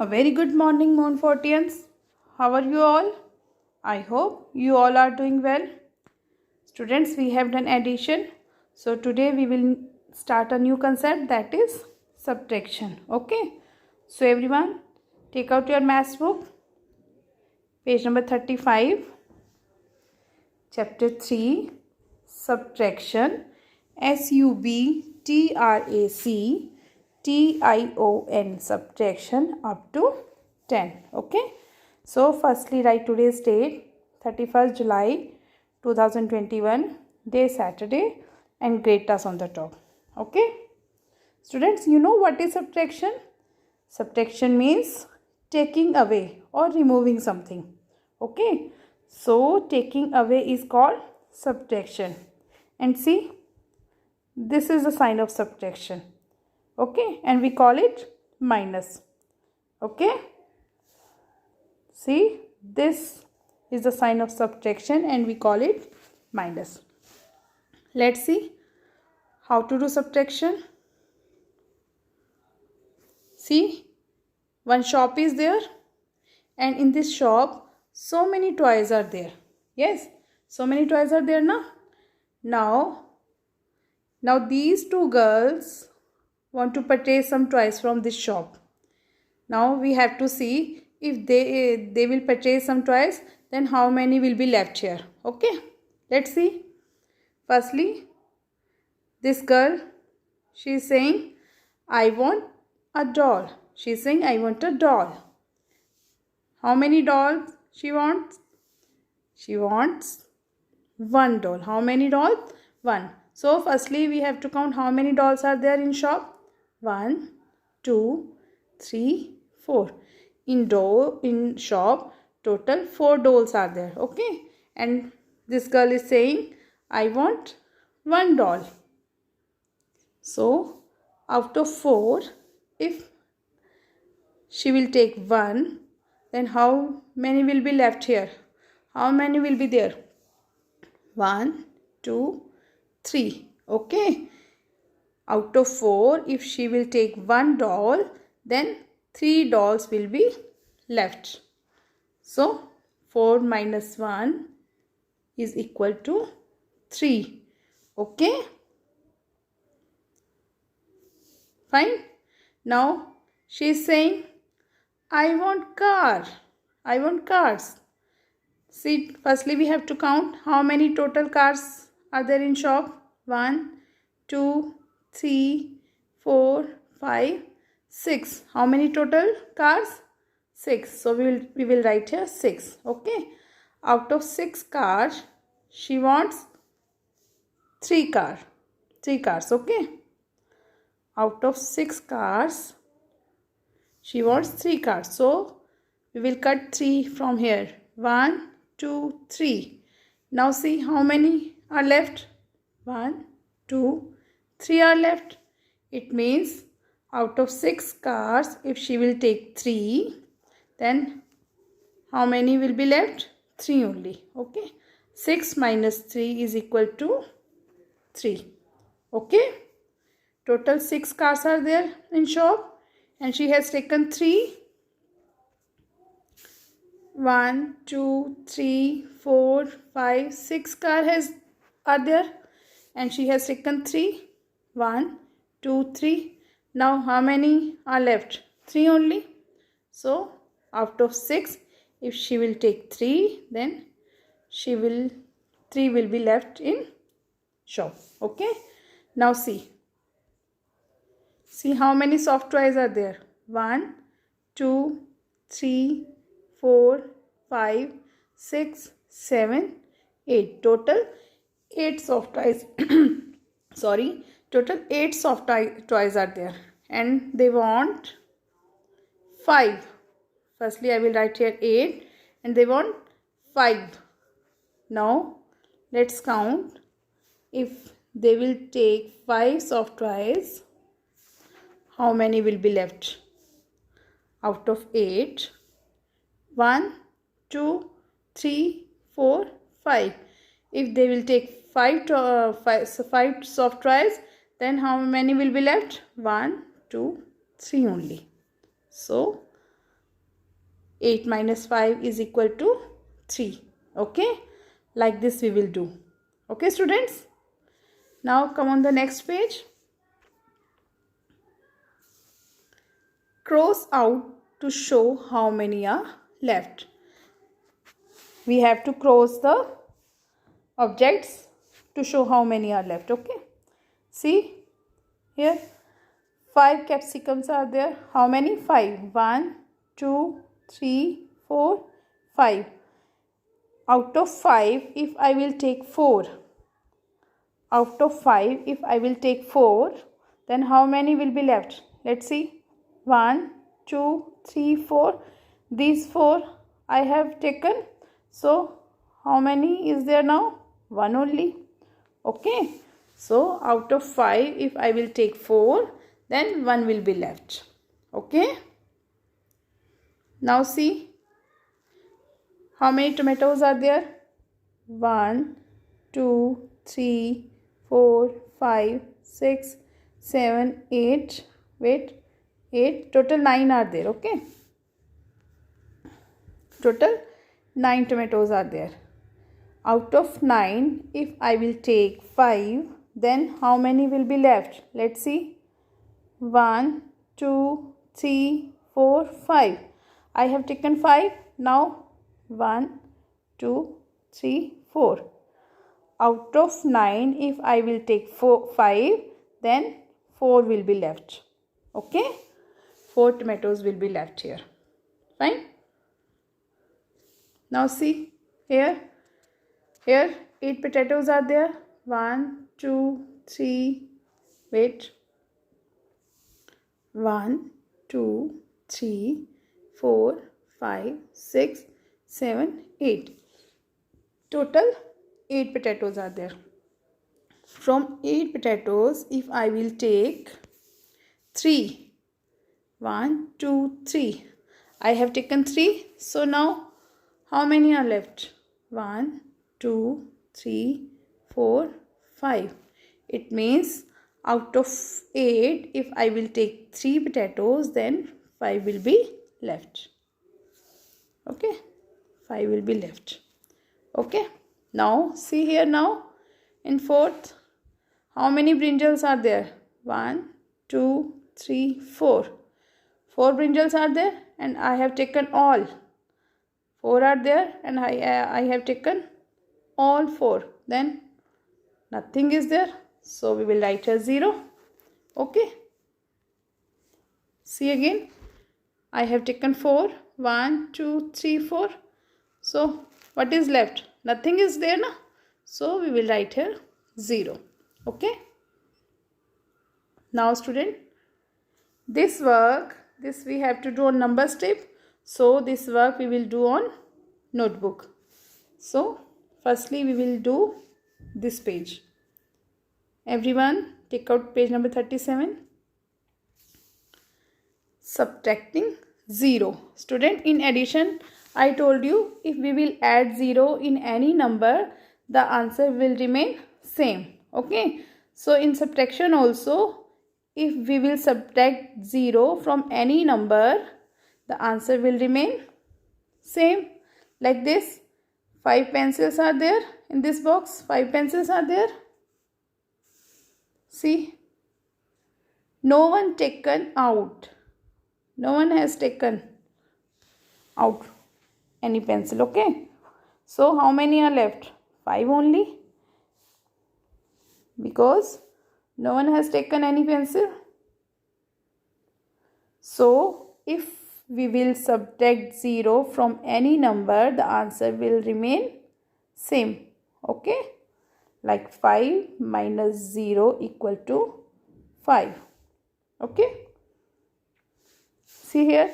A very good morning, Montfortians. How are you all? I hope you all are doing well. Students, we have done addition. So today we will start a new concept, that is subtraction. Okay. So everyone, take out your maths book. Page number 35. Chapter 3. Subtraction. SUBTRACTION. Subtraction up to 10. Okay. So firstly write today's date, 31st July 2021, day Saturday, and grade task on the top. Okay. Students, you know what is subtraction? Subtraction means taking away or removing something. Okay. So taking away is called subtraction. And see, this is the sign of subtraction. Okay. And we call it minus. Okay. See, this is the sign of subtraction and we call it minus. Let's see how to do subtraction. See, one shop is there and in this shop so many toys are there. Yes, so many toys are there now. Now these two girls want to purchase some toys from this shop. Now we have to see if they will purchase some toys, then how many will be left here. Okay, let's see. Firstly, this girl, she is saying I want a doll. She is saying I want a doll. How many dolls she wants? She wants one doll. How many dolls? One. So firstly we have to count how many dolls are there in shop. 1, 2, 3, 4. In shop total 4 dolls are there. Okay. And this girl is saying I want one doll. So out of 4, if she will take 1, then how many will be left here? How many will be there? 1, 2, 3. Okay. Out of 4, if she will take one doll, then 3 dolls will be left. So 4 minus 1 is equal to 3. Okay. Fine. Now she is saying I want car. I want cars. See, firstly we have to count how many total cars are there in shop. 1, 2, 3, 4, 5, 6. How many total cars? 6. So we will write here 6. Okay. Out of 6 cars, she wants 3 cars. 3 cars. Okay. Out of 6 cars, she wants 3 cars. So we will cut 3 from here. 1, 2, 3. Now see how many are left. 1, 2, 3 are left. It means out of 6 cars, if she will take 3, then how many will be left? 3 only. Okay. 6 minus 3 is equal to 3. Okay. Total 6 cars are there in shop and she has taken 3. 1, 2, 3, 4, 5, 6 cars are there and she has taken 3. 1, 2, 3. Now how many are left? 3 only. So out of 6, if she will take 3, then 3 will be left in shop. Okay. Now see how many soft toys are there. 1, 2, 3, 4, 5, 6, 7, 8. Total 8 soft toys. Sorry. Total 8 soft toys are there. And they want 5. Firstly, I will write here 8. And they want 5. Now, let's count. If they will take 5 soft toys, how many will be left? Out of 8, 1, 2, 3, 4, 5. If they will take 5 soft toys, then how many will be left? 1, 2, 3 only. So 8 minus 5 is equal to 3. Okay, like this we will do. Okay students, now come on the next page. Cross out to show how many are left. We have to cross the objects to show how many are left. Okay, see here, 5 capsicums are there. How many? 5. 1, 2, 3, 4, 5. Out of 5, if I will take 4, out of 5, if I will take 4, then how many will be left? Let's see. 1, 2, 3, 4. These 4 I have taken. So, how many is there now? 1 only. Okay. So, out of 5, if I will take 4, then 1 will be left. Okay. Now see. How many tomatoes are there? 1, 2, 3, 4, 5, 6, 7, 8. Wait. 8. Total 9 are there. Okay. Total 9 tomatoes are there. Out of 9, if I will take 5, then how many will be left? Let's see. 1, 2, 3, 4, 5. I have taken 5. Now 1, 2, 3, 4. Out of 9, if I will take 5, then 4 will be left. Okay. 4 tomatoes will be left here. Fine. Now see here. Here 8 potatoes are there. 1, 2, 3. Wait. 1, 2, 3, 4, 5, 6, 7, 8. Total 8 potatoes are there. From 8 potatoes, if I will take 3. 1, 2, 3. I have taken 3. So now how many are left? 1, 2, 3, 4, 5. It means out of 8, if I will take 3 potatoes, then 5 will be left. Okay. 5 will be left. Okay. Now see here now. In fourth, how many brinjals are there? 1, 2, 3, 4. 4 brinjals are there and I have taken all. 4 are there and I have taken all 4. Then nothing is there. So we will write here 0. Okay. See again. I have taken 4. 1, 2, 3, 4. So what is left? Nothing is there na. So we will write here 0. Okay. Now student, this work, this we have to do on number strip. So this work we will do on notebook. So firstly we will do this page. Everyone take out page number 37. Subtracting 0. Student, in addition, I told you if we will add 0 in any number, the answer will remain same. Okay. So in subtraction also, if we will subtract 0 from any number, the answer will remain same. Like this. 5 pencils are there in this box. 5 pencils are there. See. No one taken out. No one has taken out any pencil. Okay. So how many are left? 5 only. Because no one has taken any pencil. So if we will subtract 0 from any number, the answer will remain same. Okay. Like 5 minus 0 equal to 5. Okay. See here.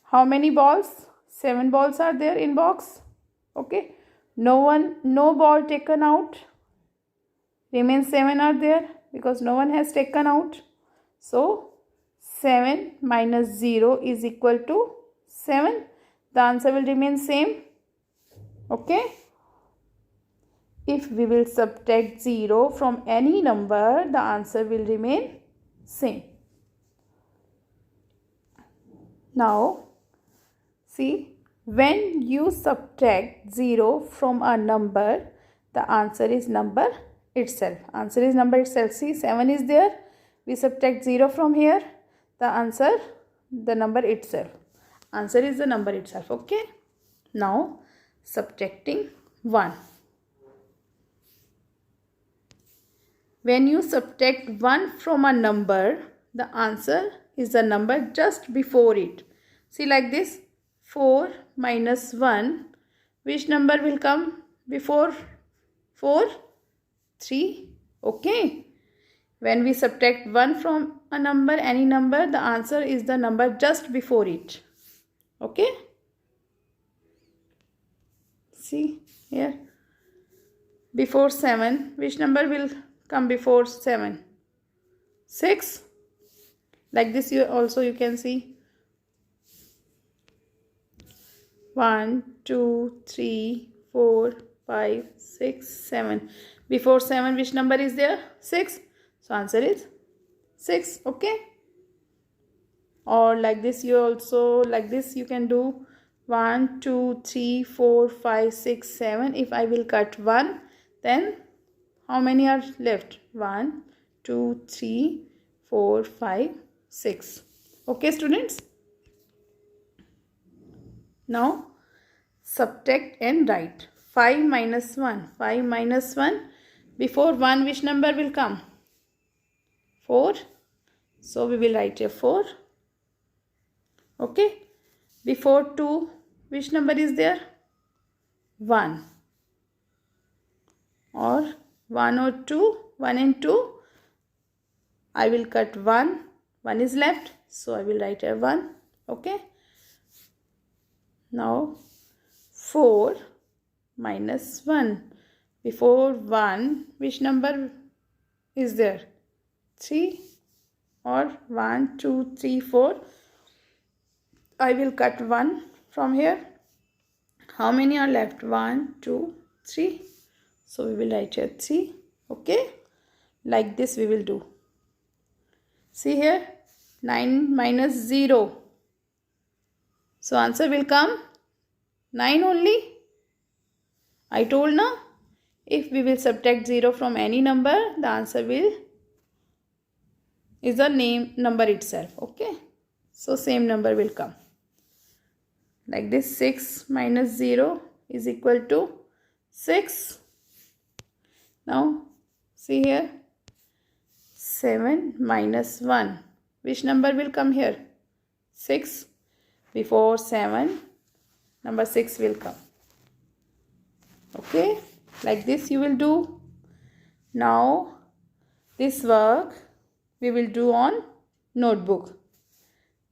How many balls? 7 balls are there in box. Okay. No ball taken out. Remain 7 are there because no one has taken out. So 7 minus 0 is equal to 7. The answer will remain same. Okay. If we will subtract 0 from any number, the answer will remain same. Now see, when you subtract 0 from a number, the answer is number itself. Answer is number itself. See, 7 is there. We subtract 0 from here. The answer, the number itself. Answer is the number itself. Okay. Now, subtracting 1. When you subtract 1 from a number, the answer is the number just before it. See, like this. 4 minus 1. Which number will come before 4? 3. Okay. When we subtract 1 from a number, any number, the answer is the number just before it. Okay. See here. Before 7, which number will come before 7? 6. Like this you can see. 1, 2, 3, 4, 5, 6, 7. Before 7, which number is there? 6. So answer is 6. Okay. Or like this you can do 1, 2, 3, 4, 5, 6, 7. If I will cut 1, then how many are left? 1, 2, 3, 4, 5, 6. Okay, students. Now subtract and write. 5 minus 1. 5 minus 1. Before 1, which number will come? 4. So we will write here 4. Okay. Before 2, which number is there? 1. Or 1 or 2. 1 and 2. I will cut 1. 1 is left. So I will write here 1. Okay. Now 4 minus 1. Before 1, which number is there? 3. Or 1, 2, 3, 4. I will cut 1 from here. How many are left? 1, 2, 3. So we will write here 3. Okay. Like this we will do. See here. 9 minus 0. So answer will come 9 only. I told now. If we will subtract 0 from any number, the answer is the number itself. Okay. So same number will come. Like this, 6 minus 0 is equal to 6. Now see here. 7 minus 1. Which number will come here? 6. Before 7, number 6 will come. Okay. Like this you will do. Now this work we will do on notebook.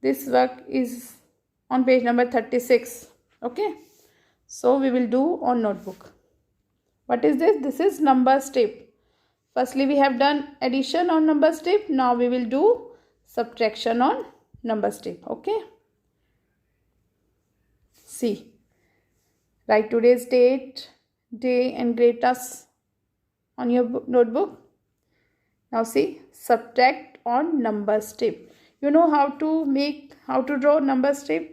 This work is on page number 36. Okay. So we will do on notebook. What is this? This is number step. Firstly we have done addition on number step. Now we will do subtraction on number step. Okay. See. Write today's date, day and grade tasks on your notebook. Now see, subtract on number step. You know how to draw number step?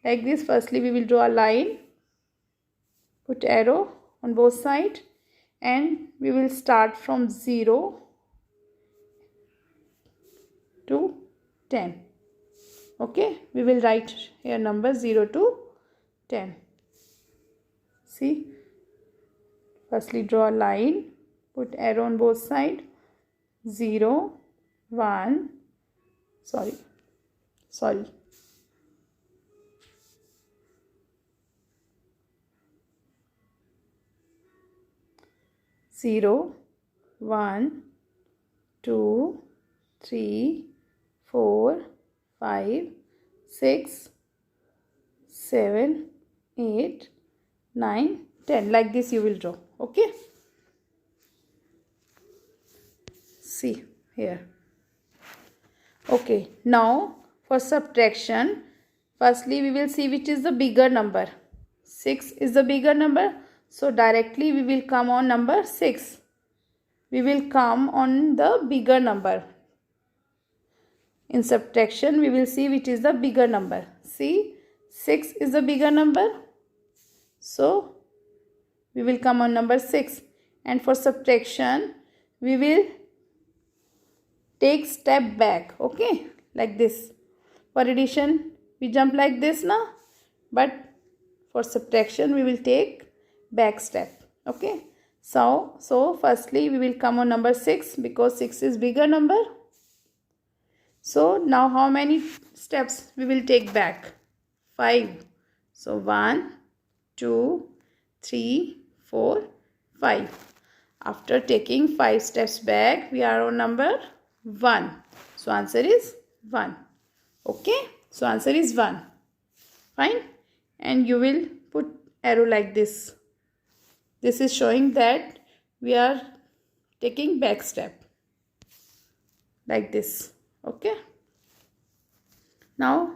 Like this. Firstly we will draw a line, put arrow on both sides, and we will start from 0 to 10. Okay, we will write here number 0 to 10. See, firstly draw a line, put arrow on both sides. 0, 1, sorry 0, 1, 2, 3, 4, 5, 6, 7, 8, 9, 10. Like this you will draw. Okay. See here. Okay. Now for subtraction, firstly we will see which is the bigger number. 6 is the bigger number. So directly we will come on number 6. We will come on the bigger number. In subtraction, we will see which is the bigger number. See, 6 is the bigger number. So, we will come on number 6. And for subtraction, we will take step back. Okay, like this. For addition, we jump like this now. But for subtraction, we will take back step. Okay. So firstly, we will come on number 6 because 6 is bigger number. So now how many steps we will take back? 5. So 1, 2, 3, 4, 5. After taking 5 steps back, we are on number 1. So answer is 1. Okay. So answer is 1. Fine. And you will put arrow like this. This is showing that we are taking back step. Like this. Okay. Now,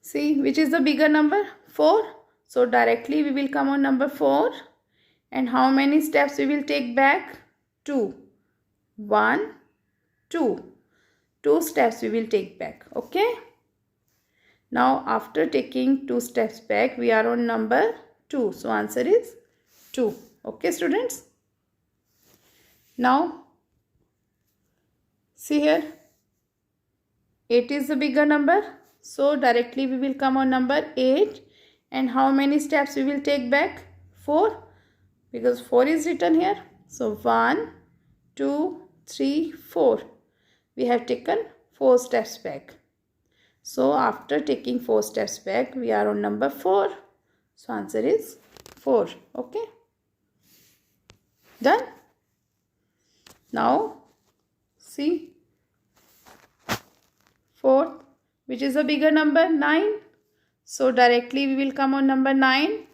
see which is the bigger number? 4. So directly we will come on number 4. And how many steps we will take back? 2. 1, 2. 2 steps we will take back. Okay. Now after taking 2 steps back, we are on number 2. So answer is 2. Okay, students. Now see here, 8 is the bigger number. So directly we will come on number 8. And how many steps we will take back? 4. Because 4 is written here. So 1, 2, 3, 4. We have taken 4 steps back. So after taking 4 steps back, we are on number 4. So answer is 4. Okay. Done. Now see, 4th, which is a bigger number? 9. So directly we will come on number 9.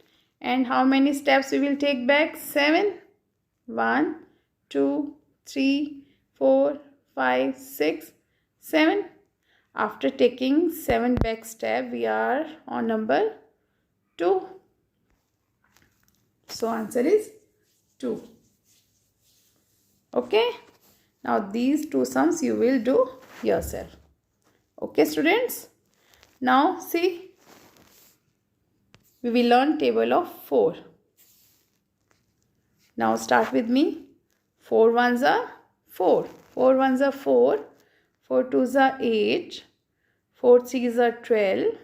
And how many steps we will take back? 7. 1, 2, 3, 4, 5, 6, 7. After taking 7 back step, we are on number 2. So answer is 2. Okay. Now these 2 sums you will do yourself. Okay, students. Now see, we will learn table of 4. Now start with me. 4 ones are 4. 4 ones are 4. 4 twos are 8. 4 threes are 12.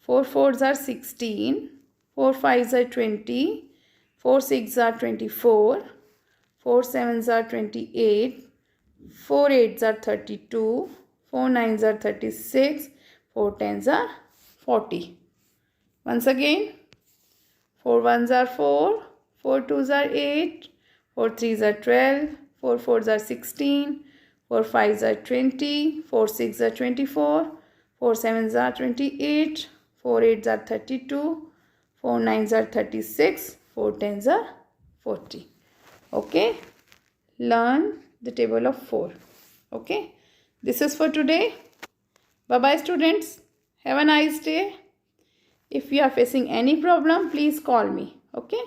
4 fours are 16. 4 fives are 20. 4 sixes are 24. 4 sevens are 28. 4 eights are 32. 4 nines are 36. 4 tens are 40. Once again, 4 ones are 4. 4 twos are 8. 4 threes are 12. 4 fours are 16. 4 fives are 20. 4 sixes are 24. 4 sevens are 28. 4 eights are 32. 4 nines are 36. 4 tens are 40. Okay. Learn the table of 4. Okay. This is for today. Bye-bye, students. Have a nice day. If you are facing any problem, please call me. Okay.